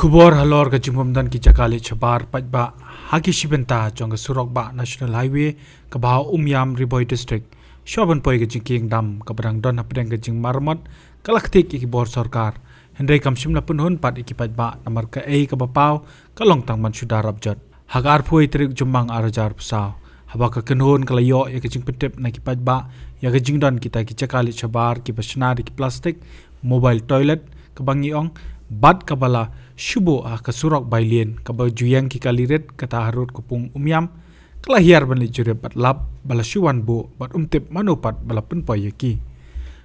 Kubor halor ka jingmamdan ki jakali chabar pajba haki shibenta jonga surokba National Highway ka bahaw Umïam Riboy District Shoban poi ka jingking dam ka barang don hapdeng ka jing marmot kalaktik iki bor sarkar hendai kamsim na punhun pat iki pajba namar ka ka bapaw ka longtang man suda Rapjot hagar poi trik jumang arajar pusaw haba ka kenhun kalayo ya ka jing petep na ki pajba ya ka jing don kita ki jakali chabar ki basna ki plastik mobile toilet ka bangi ong bad kabala shubo ka surok bailien ka bajuyang ki kaliret kata harut kupung Umïam kelahiar ban lijure bat lap bala shuwan bo bat umtip manupat bala Pynpoi yaki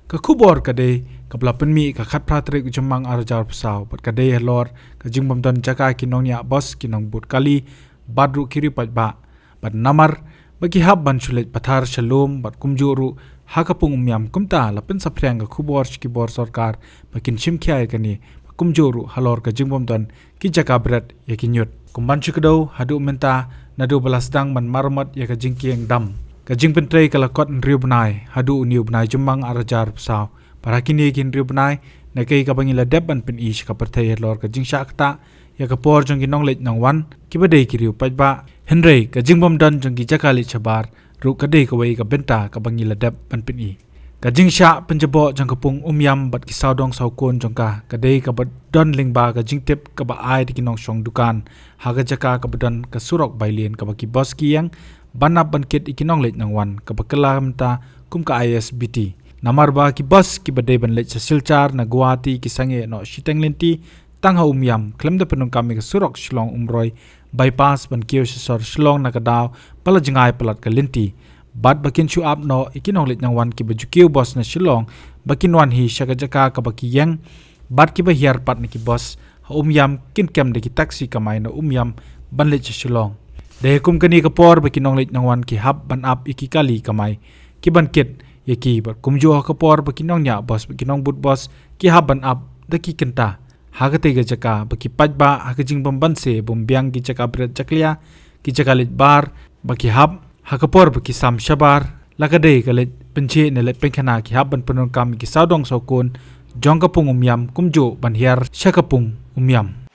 ka kubor kade ka bala penmi ka khat pratrik jemang arajar pusaw bat kade halor ka jingbam don jaka kinongnya bos kinong but kali badru kiri pajba bat namar bagi hab ban sulet pathar shalom bat kumjuru hakapung Umïam kumta la pen saprang ka kubor skibor sarkar bakin chimkhya kani kumjuru halor ka jingbom don ki jaka bret ya kinyut kumban chukdo hadu menta nadu balasdang man marmat ya ka jingkieng dam ka jingpentrei kala kot nriubnai hadu uniubnai jumang arajar psaw para kini kin riubnai na kei ka bangila deb ban pin ish ka perthei halor ka jingsakta ya ka por jong ginong lech nang wan ki badei ki riu pajba henrei ka jingbom don jong ki jakali chabar ru ka dei ka wei ka benta ka bangila deb ban pin i Kajing sya penjebo jang kapung Umïam bat kisau dong saukun jongka kadai ka don lingba ka jingtip ka ba ai di kinong shong dukan haga jaka ka badon ka surok bailien ka baki bos kiyang banap bankit ikinong lech nang wan ka bakala mta kum ka ISBT namar ba ki bos ki badai ban lech sa silchar na Guwahati ki sange no shiteng lenti Tang Umïam klem de Pyndonkam ka surok Shillong umroi bypass ban kiyo sor Shillong na kadaw pala jingai palat ka lenti Bad bakin shu up no ikinong lit nang wan ki bajukiw boss na Shillong bakin wan hi shaka jaka ka baki yang bad ki bahiar pat na ki boss ha Umïam kin kem de ki taxi kamay na Umïam ban lit sa Shillong de kum kani ka por bakinong lit nang wan ki hab ban up iki kali kamay ki ban kit yaki bat kumjo ka por bakinong nya boss bakinong but boss ki hab ban up de ki kenta hagate ga jaka baki pajba hakajing bambanse bombyang ki jaka bret jaklia ki jaka lit bar baki hab hakapor baki sam shabar lakadei kalet penche ne le penkhana ki haban Pyndonkam ki saudong sokun jong kapung Umïam kumjo ban hiar shakapung Umïam